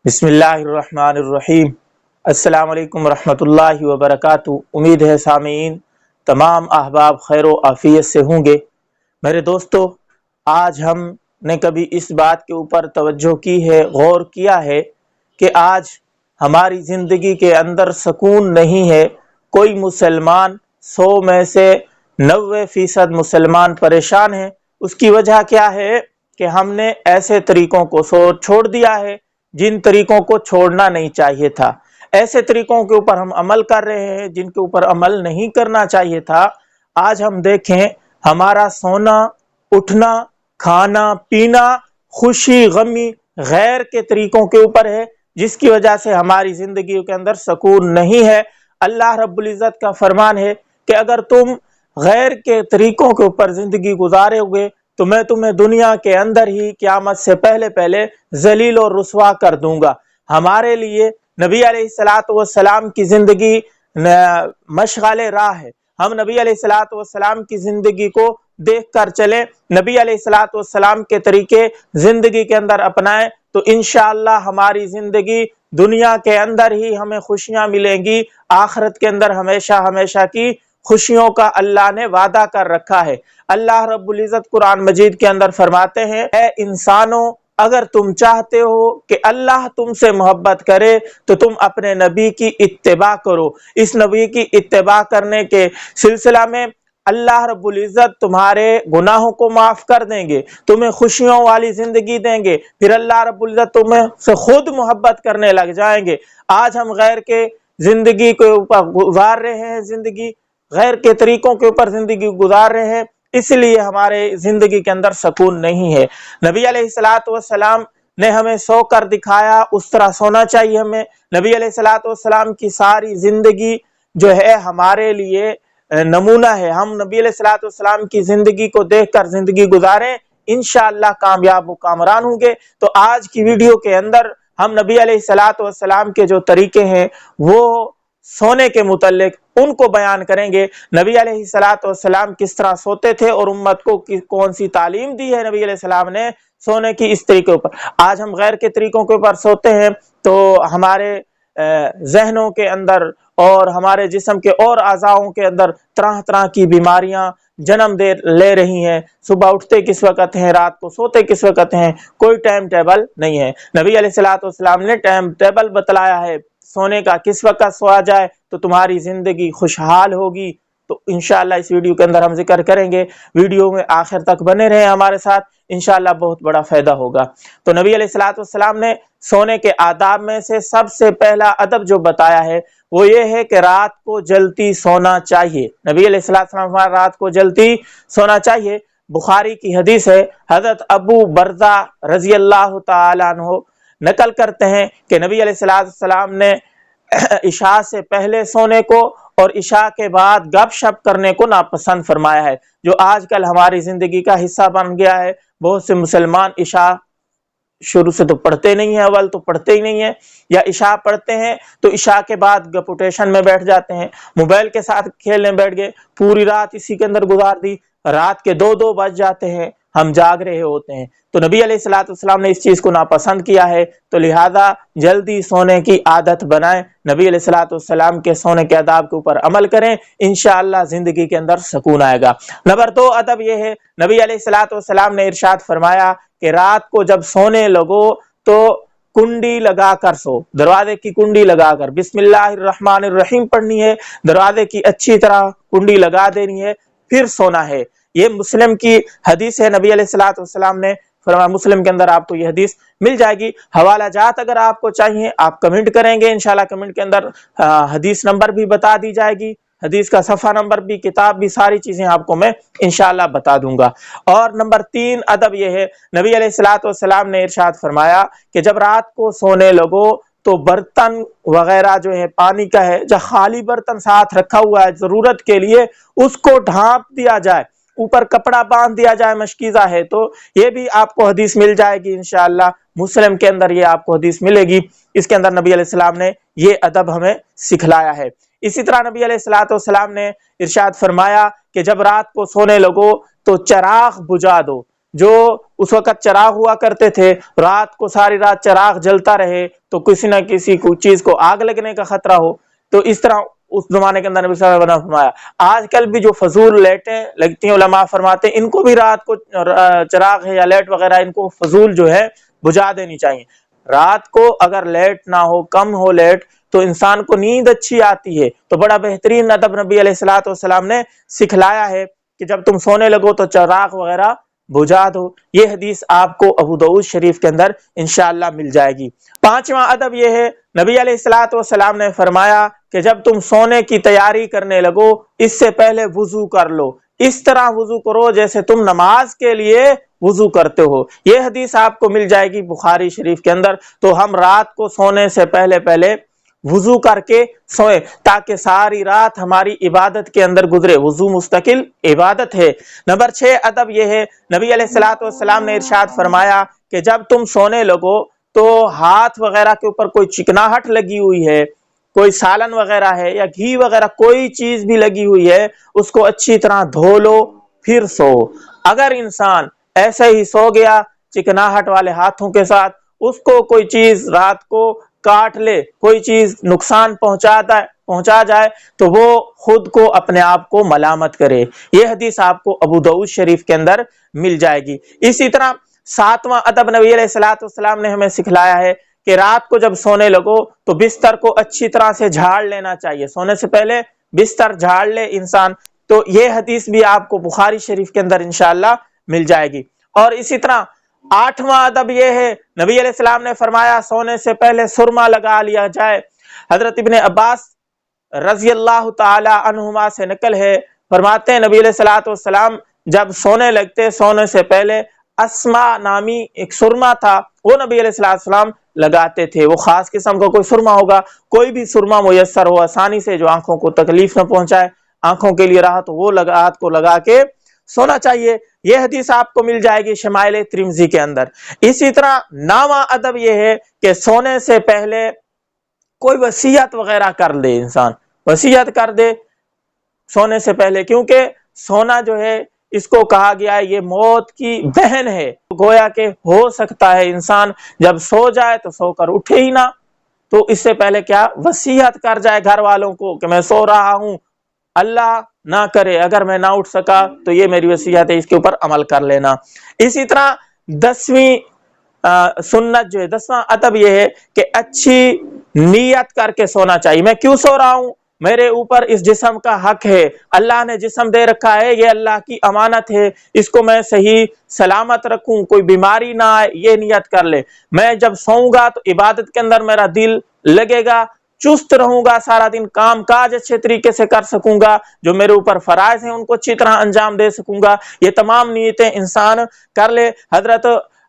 بسم اللہ الرحمن الرحیم۔ السلام علیکم ورحمۃ اللہ وبرکاتہ۔ امید ہے سامعین تمام احباب خیر و عافیت سے ہوں گے۔ میرے دوستو، آج ہم نے کبھی اس بات کے اوپر توجہ کی ہے، غور کیا ہے کہ آج ہماری زندگی کے اندر سکون نہیں ہے۔ کوئی مسلمان 100 میں سے 90% مسلمان پریشان ہیں۔ اس کی وجہ کیا ہے کہ ہم نے ایسے طریقوں کو چھوڑ دیا ہے جن طریقوں کو چھوڑنا نہیں چاہیے تھا۔ ایسے طریقوں کے اوپر ہم عمل کر رہے ہیں جن کے اوپر عمل نہیں کرنا چاہیے تھا۔ آج ہم دیکھیں، ہمارا سونا، اٹھنا، کھانا، پینا، خوشی، غمی غیر کے طریقوں کے اوپر ہے، جس کی وجہ سے ہماری زندگی کے اندر سکون نہیں ہے۔ اللہ رب العزت کا فرمان ہے کہ اگر تم غیر کے طریقوں کے اوپر زندگی گزارے ہوئے تو میں تمہیں دنیا کے اندر ہی قیامت سے پہلے ذلیل اور رسوا کر دوں گا۔ ہمارے لیے نبی علیہ الصلوۃ والسلام کی زندگی مشغل راہ ہے۔ ہم نبی علیہ الصلوۃ والسلام کی زندگی کو دیکھ کر چلیں، نبی علیہ الصلوۃ والسلام کے طریقے زندگی کے اندر اپنائیں تو انشاءاللہ ہماری زندگی دنیا کے اندر ہی ہمیں خوشیاں ملیں گی، آخرت کے اندر ہمیشہ کی خوشیوں کا اللہ نے وعدہ کر رکھا ہے۔ اللہ رب العزت قرآن مجید کے اندر فرماتے ہیں، اے انسانوں، اگر تم چاہتے ہو کہ اللہ تم سے محبت کرے تو تم اپنے نبی کی اتباع کرو۔ اس نبی کی اتباع کرنے کے سلسلہ میں اللہ رب العزت تمہارے گناہوں کو معاف کر دیں گے، تمہیں خوشیوں والی زندگی دیں گے، پھر اللہ رب العزت تمہیں سے خود محبت کرنے لگ جائیں گے۔ آج ہم غیر کے زندگی کے اوپر گزار رہے ہیں، زندگی غیر کے طریقوں کے اوپر زندگی گزار رہے ہیں، اس لیے ہمارے زندگی کے اندر سکون نہیں ہے۔ نبی علیہ الصلوۃ والسلام نے ہمیں سو کر دکھایا، اس طرح سونا چاہیے ہمیں۔ نبی علیہ الصلوۃ والسلام کی ساری زندگی جو ہے ہمارے لیے نمونہ ہے۔ ہم نبی علیہ الصلوۃ والسلام کی زندگی کو دیکھ کر زندگی گزاریں، انشاءاللہ کامیاب و کامران ہوں گے۔ تو آج کی ویڈیو کے اندر ہم نبی علیہ الصلوۃ والسلام کے جو طریقے ہیں وہ سونے کے متعلق ان کو بیان کریں گے۔ نبی علیہ الصلوۃ والسلام کس طرح سوتے تھے اور امت کو کون سی تعلیم دی ہے نبی علیہ السلام نے سونے کی اس طریقے پر۔ آج ہم غیر کے طریقوں کے اوپر سوتے ہیں تو ہمارے ذہنوں کے اندر اور ہمارے جسم کے اور اعضاؤں کے اندر طرح طرح کی بیماریاں جنم لے رہی ہیں۔ صبح اٹھتے کس وقت ہیں، رات کو سوتے کس وقت ہیں، کوئی ٹائم ٹیبل نہیں ہے۔ نبی علیہ الصلوۃ والسلام نے ٹائم ٹیبل بتلایا ہے سونے کا، کس وقت سویا جائے تو تمہاری زندگی خوشحال ہوگی۔ تو انشاءاللہ اس ویڈیو کے اندر ہم ذکر کریں گے، ویڈیو میں آخر تک بنے رہیں ہمارے ساتھ، انشاءاللہ بہت بڑا فائدہ ہوگا۔ تو نبی علیہ الصلوۃ والسلام نے سونے کے آداب میں سے سب سے پہلا ادب جو بتایا ہے وہ یہ ہے کہ رات کو جلدی سونا چاہیے۔ نبی علیہ الصلوۃ والسلام رات کو جلدی سونا چاہیے۔ بخاری کی حدیث ہے، حضرت ابو برزہ رضی اللہ تعالیٰ عنہ نقل کرتے ہیں کہ نبی علیہ الصلوۃ والسلام نے عشاء سے پہلے سونے کو اور عشاء کے بعد گپ شپ کرنے کو ناپسند فرمایا ہے، جو آج کل ہماری زندگی کا حصہ بن گیا ہے۔ بہت سے مسلمان عشاء شروع سے تو پڑھتے نہیں ہیں، اول تو پڑھتے ہی نہیں ہیں، یا عشاء پڑھتے ہیں تو عشاء کے بعد گپوٹیشن میں بیٹھ جاتے ہیں، موبائل کے ساتھ کھیلنے بیٹھ گئے، پوری رات اسی کے اندر گزار دی، رات کے 2 بج جاتے ہیں، ہم جاگ رہے ہوتے ہیں۔ تو نبی علیہ الصلوۃ والسلام نے اس چیز کو ناپسند کیا ہے، تو لہذا جلدی سونے کی عادت بنائیں، نبی علیہ الصلوۃ والسلام کے سونے کے آداب کے اوپر عمل کریں، انشاءاللہ زندگی کے اندر سکون آئے گا۔ نمبر 2 ادب یہ ہے، نبی علیہ الصلوۃ والسلام نے ارشاد فرمایا کہ رات کو جب سونے لگو تو کنڈی لگا کر سو، دروازے کی کنڈی لگا کر بسم اللہ الرحمن الرحیم پڑھنی ہے، دروازے کی اچھی طرح کنڈی لگا دینی ہے، پھر سونا ہے۔ یہ مسلم کی حدیث ہے، نبی علیہ الصلوۃ والسلام نے فرمایا، مسلم کے اندر آپ کو یہ حدیث مل جائے گی۔ حوالہ جات اگر آپ کو چاہیے آپ کمنٹ کریں گے، انشاءاللہ کمنٹ کے اندر حدیث نمبر بھی بتا دی جائے گی، حدیث کا صفحہ نمبر بھی، کتاب بھی، ساری چیزیں آپ کو میں انشاءاللہ بتا دوں گا۔ اور نمبر 3 ادب یہ ہے، نبی علیہ الصلوۃ والسلام نے ارشاد فرمایا کہ جب رات کو سونے لگو تو برتن وغیرہ جو ہے پانی کا ہے، جب خالی برتن ساتھ رکھا ہوا ہے ضرورت کے لیے اس کو ڈھانپ دیا جائے، اوپر کپڑا باندھ دیا جائے، مشکیزہ ہے تو یہ بھی آپ کو حدیث مل جائے گی انشاءاللہ، مسلم کے اندر یہ آپ کو حدیث ملے گی۔ اس کے اندر نبی علیہ السلام نے یہ ادب ہمیں سکھلایا ہے۔ اسی طرح نبی علیہ الصلوۃ والسلام نے ارشاد فرمایا کہ جب رات کو سونے لگو تو چراغ بجھا دو۔ جو اس وقت چراغ ہوا کرتے تھے، رات کو ساری رات چراغ جلتا رہے تو کسی نہ کسی چیز کو آگ لگنے کا خطرہ ہو، تو اس طرح اس زمانے کے اندر نبی صلی اللہ علیہ وسلم نے فرمایا۔ آج کل بھی جو فضول لائٹیں لگتی ہیں، علماء فرماتے ہیں ان کو بھی رات کو چراغ ہے یا لائٹ وغیرہ ان کو فضول جو ہے بجھا دینی چاہیے۔ رات کو اگر لائٹ نہ ہو، کم ہو لائٹ، تو انسان کو نیند اچھی آتی ہے۔ تو بڑا بہترین ادب نبی علیہ الصلوۃ والسلام نے سکھلایا ہے کہ جب تم سونے لگو تو چراغ وغیرہ بجھا دو۔ یہ حدیث آپ کو ابو داؤد شریف کے اندر انشاءاللہ مل جائے گی۔ پانچواں ادب یہ ہے، نبی علیہ الصلوۃ والسلام نے فرمایا کہ جب تم سونے کی تیاری کرنے لگو اس سے پہلے وضو کر لو، اس طرح وضو کرو جیسے تم نماز کے لیے وضو کرتے ہو۔ یہ حدیث آپ کو مل جائے گی بخاری شریف کے اندر۔ تو ہم رات کو سونے سے پہلے وضو کر کے سوئیں تاکہ ساری رات ہماری عبادت کے اندر گزرے۔ وضو مستقل عبادت ہے۔ نمبر 6 ادب یہ ہے، نبی علیہ الصلوۃ والسلام نے ارشاد فرمایا کہ جب تم سونے لگو تو ہاتھ وغیرہ کے اوپر کوئی چکناہٹ لگی ہوئی ہے، کوئی سالن وغیرہ ہے یا گھی وغیرہ کوئی چیز بھی لگی ہوئی ہے، اس کو اچھی طرح دھو لو پھر سو۔ اگر انسان ایسے ہی سو گیا چکناہٹ والے ہاتھوں کے ساتھ، اس کو کوئی چیز رات کو کاٹ لے، کوئی چیز نقصان پہنچا جائے تو وہ خود کو اپنے آپ کو ملامت کرے۔ یہ حدیث آپ کو ابو داؤد شریف کے اندر مل جائے گی۔ اسی طرح 7واں ادب نبی علیہ الصلوۃ والسلام نے ہمیں سکھلایا ہے کہ رات کو جب سونے لگو تو بستر کو اچھی طرح سے جھاڑ لینا چاہیے۔ سونے سے پہلے بستر جھاڑ لے انسان۔ تو یہ حدیث بھی آپ کو بخاری شریف کے اندر انشاءاللہ مل جائے گی۔ اور اسی طرح 8واں ادب یہ ہے، نبی علیہ السلام نے فرمایا سونے سے پہلے سرما لگا لیا جائے۔ حضرت ابن عباس رضی اللہ تعالی عنہما سے نقل ہے، فرماتے ہیں نبی علیہ الصلوۃ والسلام جب سونے لگتے سونے سے پہلے اسما نامی ایک سرما تھا، وہ نبی علیہ الصلوۃ والسلام لگاتے تھے۔ وہ خاص قسم کا کوئی سرما ہوگا، کوئی بھی سرما میسر ہو آسانی سے جو آنکھوں کو تکلیف نہ پہنچائے، آنکھوں کے لیے راحت، وہ ہاتھ کو لگا کے سونا چاہیے۔ یہ حدیث آپ کو مل جائے گی شمائل ترمذی کے اندر۔ اسی طرح 9واں ادب یہ ہے کہ سونے سے پہلے کوئی وصیت وغیرہ کر دے، انسان وصیت کر دے سونے سے پہلے، کیونکہ سونا جو ہے اس کو کہا گیا ہے یہ موت کی بہن ہے۔ گویا کہ ہو سکتا ہے انسان جب سو جائے تو سو کر اٹھے ہی نہ، تو اس سے پہلے کیا وصیت کر جائے گھر والوں کو کہ میں سو رہا ہوں، اللہ نہ کرے اگر میں نہ اٹھ سکا تو یہ میری وصیت ہے، اس کے اوپر عمل کر لینا۔ اسی طرح 10ویں سنت جو ہے، 10واں ادب یہ ہے کہ اچھی نیت کر کے سونا چاہیے۔ میں کیوں سو رہا ہوں؟ میرے اوپر اس جسم کا حق ہے، اللہ نے جسم دے رکھا ہے، یہ اللہ کی امانت ہے، اس کو میں صحیح سلامت رکھوں، کوئی بیماری نہ آئے، یہ نیت کر لے۔ میں جب سوؤں گا تو عبادت کے اندر میرا دل لگے گا، چست رہوں گا، سارا دن کام کاج اچھے طریقے سے کر سکوں گا، جو میرے اوپر فرائض ہیں ان کو اچھی طرح انجام دے سکوں گا۔ یہ تمام نیتیں انسان کر لے۔ حضرت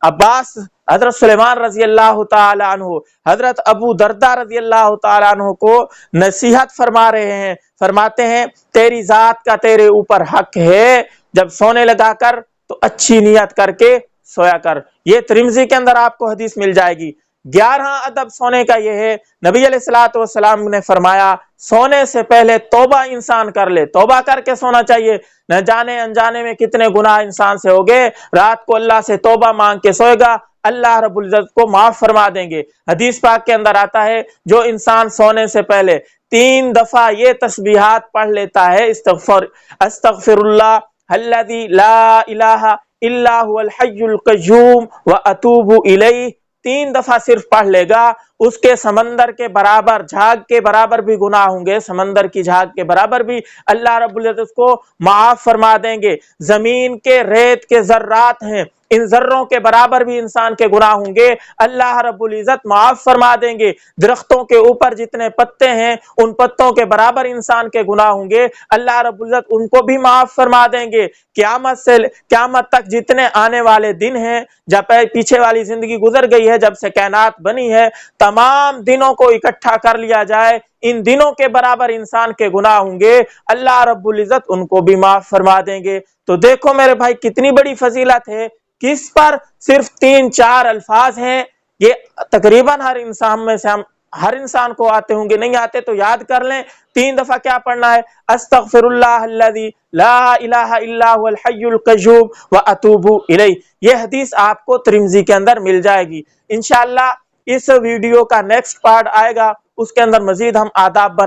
عباس، حضرت سلیمان رضی اللہ تعالی عنہ، حضرت ابو دردہ رضی اللہ تعالی عنہ کو نصیحت فرما رہے ہیں، فرماتے ہیں تیری ذات کا تیرے اوپر حق ہے، جب سونے لگا کر تو اچھی نیت کر کے سویا کر۔ یہ ترمذی کے اندر آپ کو حدیث مل جائے گی۔ 11واں ادب سونے کا یہ ہے، نبی علیہ الصلوۃ والسلام نے فرمایا سونے سے پہلے توبہ انسان کر لے، توبہ کر کے سونا چاہیے۔ نہ جانے انجانے میں کتنے گناہ انسان سے ہو گئے، رات کو اللہ سے توبہ مانگ کے سوئے گا، اللہ رب العزت کو معاف فرما دیں گے۔ حدیث پاک کے اندر آتا ہے جو انسان سونے سے پہلے 3 دفعہ یہ تسبیحات پڑھ لیتا ہے، استغفر اللہ الذی لا الہ الا هو الحی القیوم واتوب الیہ، 3 دفعہ صرف پڑھ لے گا، اس کے سمندر کے برابر، جھاگ کے برابر بھی گناہ ہوں گے، سمندر کی جھاگ کے برابر بھی اللہ رب العزت اس کو معاف فرما دیں گے۔ زمین کے ریت کے ذرات ہیں، ان ذروں کے برابر بھی انسان کے گناہ ہوں گے، اللہ رب العزت معاف فرما دیں گے۔ درختوں کے اوپر جتنے پتے ہیں ان پتوں کے برابر انسان کے گناہ ہوں گے، اللہ رب العزت ان کو بھی معاف فرما دیں گے۔ قیامت تک جتنے آنے والے دن ہیں، جب پیچھے والی زندگی گزر گئی ہے، جب سے کائنات بنی ہے، تمام دنوں کو اکٹھا کر لیا جائے، ان دنوں کے برابر انسان کے گناہ ہوں گے، اللہ رب العزت ان کو بھی معاف فرما دیں گے۔ تو دیکھو میرے بھائی کتنی بڑی فضیلت ہے، کس پر؟ صرف 3-4 الفاظ ہیں، یہ تقریباً ہر انسان میں سے ہم ہر انسان کو آتے ہوں گے، نہیں آتے تو یاد کر لیں 3 دفعہ کیا پڑھنا ہے، استغفر اللہ الذی لا الہ الا هو الحی القیوم واتوب الیہ۔ یہ حدیث آپ کو ترمذی کے اندر مل جائے گی۔ انشاءاللہ اس ویڈیو کا نیکسٹ پارٹ آئے گا، اس کے اندر مزید ہم آداب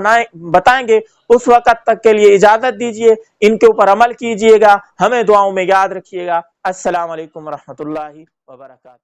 بتائیں گے۔ اس وقت تک کے لیے اجازت دیجیے، ان کے اوپر عمل کیجیے گا، ہمیں دعاؤں میں یاد رکھیے گا۔ السلام علیکم ورحمۃ اللہ وبرکاتہ۔